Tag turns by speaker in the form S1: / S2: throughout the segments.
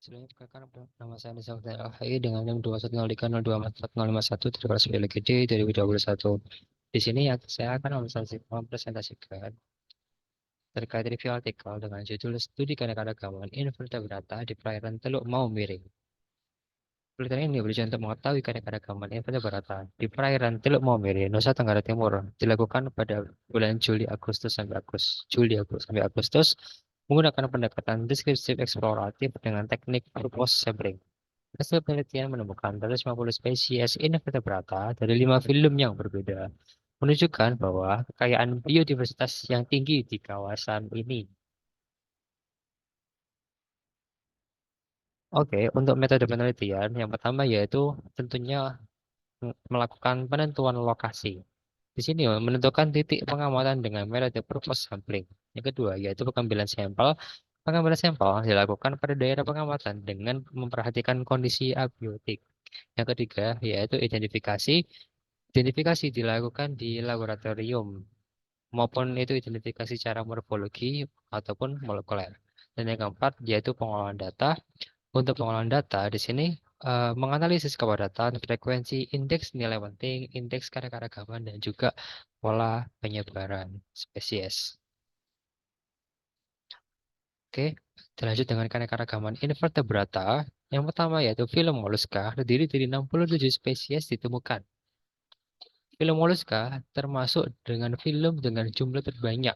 S1: Sebelumnya perkenalkan nama saya Nisa LHI dengan NIM 21030244051 terkelas LGD 2021. Di sini ya, saya akan mempresentasikan terkait review artikel dengan judul Studi Keanekaragaman Invertebrata di Perairan Teluk Maumere. Penelitian ini bertujuan untuk mengetahui keanekaragaman invertebrata di perairan Teluk Maumere, Nusa Tenggara Timur, dilakukan pada bulan Juli sampai Agustus menggunakan pendekatan deskriptif eksploratif dengan teknik purpose sampling. Hasil penelitian menemukan 250 spesies invertebrata dari 5 film yang berbeda, menunjukkan bahwa kekayaan biodiversitas yang tinggi di kawasan ini. Oke, untuk metode penelitian, yang pertama yaitu tentunya melakukan penentuan lokasi. Di sini menentukan titik pengamatan dengan metode purpose sampling. Yang kedua yaitu pengambilan sampel. Pengambilan sampel dilakukan pada daerah pengamatan dengan memperhatikan kondisi abiotik. Yang ketiga yaitu identifikasi. Identifikasi dilakukan di laboratorium maupun itu identifikasi secara morfologi ataupun molekuler. Dan yang keempat yaitu pengolahan data. Untuk pengolahan data di sini menganalisis kepadatan, frekuensi, indeks nilai penting, indeks keanekaragaman dan juga pola penyebaran spesies. Oke, lanjut dengan keanekaragaman invertebrata. Yang pertama yaitu film moluska terdiri dari 67 spesies ditemukan. Film moluska termasuk dengan film dengan jumlah terbanyak.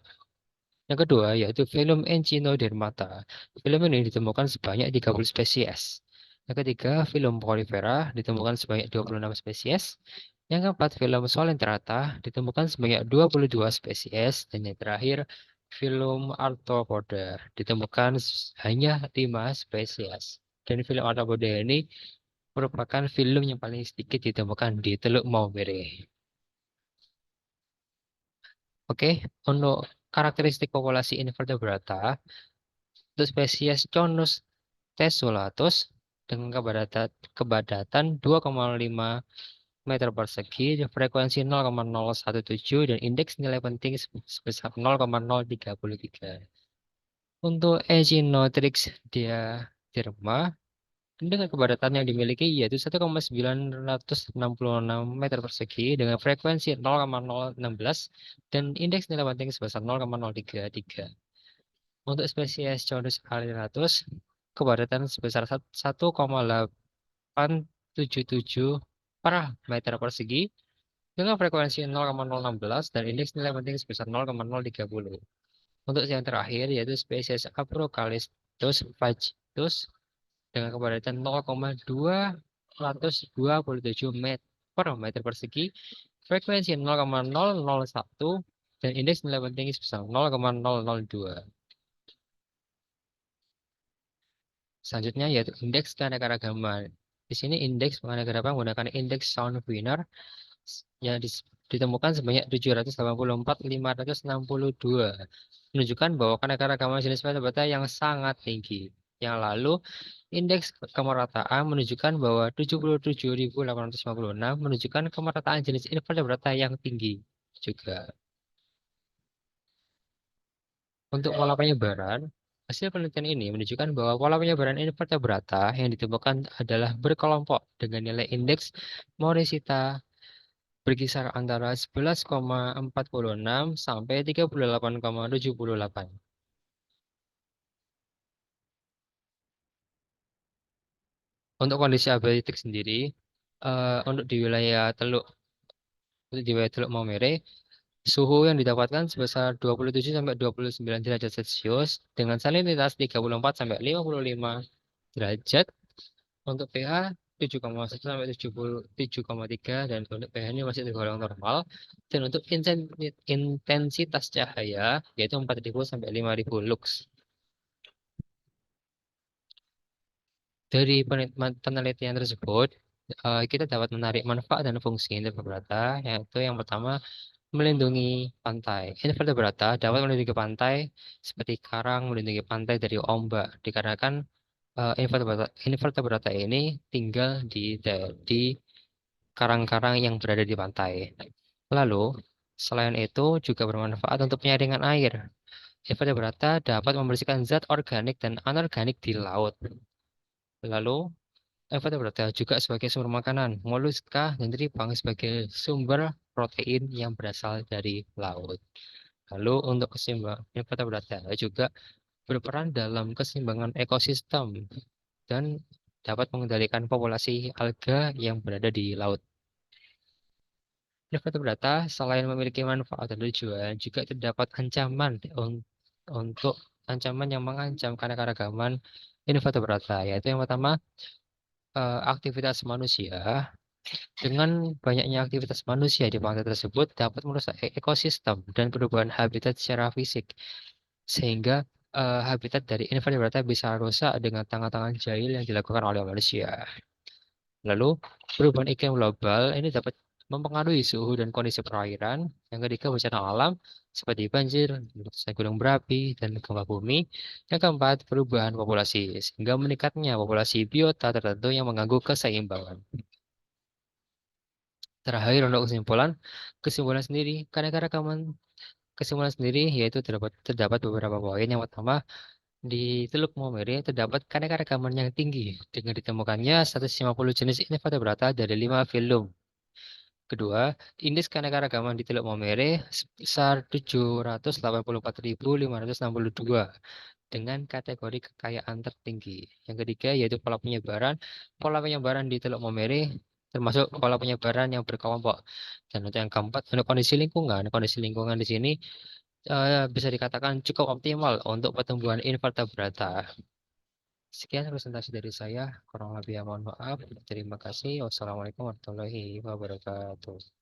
S1: Yang kedua yaitu film Echinodermata. Film ini ditemukan sebanyak 30 spesies. Yang ketiga, film Polypera ditemukan sebanyak 26 spesies. Yang keempat, film Solentrata ditemukan sebanyak 22 spesies. Dan yang terakhir, film Arthropoda ditemukan hanya 5 spesies. Dan film Arthropoda ini merupakan film yang paling sedikit ditemukan di Teluk Maumere. Oke, untuk karakteristik populasi invertebrata, untuk spesies Conus tesulatus dengan kebadatan 2,5 meter persegi, frekuensi 0,017 dan indeks nilai penting sebesar 0,033. Untuk Echinotrix diaderma dengan kepadatan yang dimiliki yaitu 1,966 meter persegi dengan frekuensi 0,016 dan indeks nilai penting sebesar 0,033. Untuk spesies Conus aleratus, kepadatan sebesar 1,877 per meter persegi dengan frekuensi 0,016 dan indeks nilai penting sebesar 0,030. Untuk yang terakhir yaitu spesies Aprocalistus vagitus dengan kepadatan 0,227 meter per meter persegi, frekuensi 0,001 dan indeks nilai penting sebesar 0,002. Selanjutnya yaitu indeks keanekaragaman. Di sini indeks keanekaragaman menggunakan indeks Sound Winner yang ditemukan sebanyak 784.562, menunjukkan bahwa keanekaragaman jenis vertebrata yang sangat tinggi. Yang lalu, indeks kemerataan menunjukkan bahwa 77.856 menunjukkan kemerataan jenis invertebrata yang tinggi juga. Untuk pola penyebaran, hasil penelitian ini menunjukkan bahwa pola penyebaran invertebrata yang ditemukan adalah berkelompok dengan nilai indeks morisita berkisar antara 11,46 sampai 38,78. Untuk kondisi abiotik sendiri, untuk di wilayah Teluk Maumere, suhu yang didapatkan sebesar 27 sampai 29 derajat Celcius dengan salinitas 34 sampai 55 derajat. Untuk pH 7,1 sampai 7,3 dan untuk pH ini masih tergolong normal. Dan untuk intensitas cahaya yaitu 4.000 sampai 5.000 lux. Dari penelitian tersebut, kita dapat menarik manfaat dan fungsi invertebrata, yaitu yang pertama melindungi pantai. Invertebrata dapat melindungi pantai seperti karang melindungi pantai dari ombak, dikarenakan invertebrata ini tinggal di karang-karang yang berada di pantai. Lalu, selain itu juga bermanfaat untuk penyaringan air. Invertebrata dapat membersihkan zat organik dan anorganik di laut. Lalu, invertebrata juga sebagai sumber makanan, moluska dan teripang sebagai sumber protein yang berasal dari laut. Lalu, untuk keseimbangan invertebrata juga berperan dalam keseimbangan ekosistem dan dapat mengendalikan populasi alga yang berada di laut. Invertebrata selain memiliki manfaat dan tujuan, juga terdapat ancaman untuk ancaman yang mengancam keanekaragaman invertebrata, yaitu yang pertama aktivitas manusia. Dengan banyaknya aktivitas manusia di pantai tersebut dapat merusak ekosistem dan perubahan habitat secara fisik, sehingga habitat dari invertebrata bisa rusak dengan tangan-tangan jahil yang dilakukan oleh manusia. Lalu, perubahan iklim global ini dapat mempengaruhi suhu dan kondisi perairan. Yang ketiga, bencana alam seperti banjir, letusan gunung berapi, dan gempa bumi. Yang keempat, perubahan populasi, sehingga meningkatnya populasi biota tertentu yang mengganggu keseimbangan. Terakhir, untuk kesimpulan sendiri, keanekaragaman kesimpulan sendiri yaitu terdapat beberapa poin. Yang pertama, di Teluk Momere terdapat keanekaragaman yang tinggi dengan ditemukannya 150 jenis invertebrata dari 5 filum. Kedua, indeks keanekaragaman di Teluk Momere sebesar 784.562 dengan kategori kekayaan tertinggi. Yang ketiga yaitu pola penyebaran. Pola penyebaran di Teluk Momere termasuk pola penyebaran yang berkelompok. Dan untuk yang keempat, untuk kondisi lingkungan. Kondisi lingkungan di sini bisa dikatakan cukup optimal untuk pertumbuhan invertebrata. Sekian presentasi dari saya. Kurang lebih mohon maaf. Terima kasih. Wassalamualaikum warahmatullahi wabarakatuh.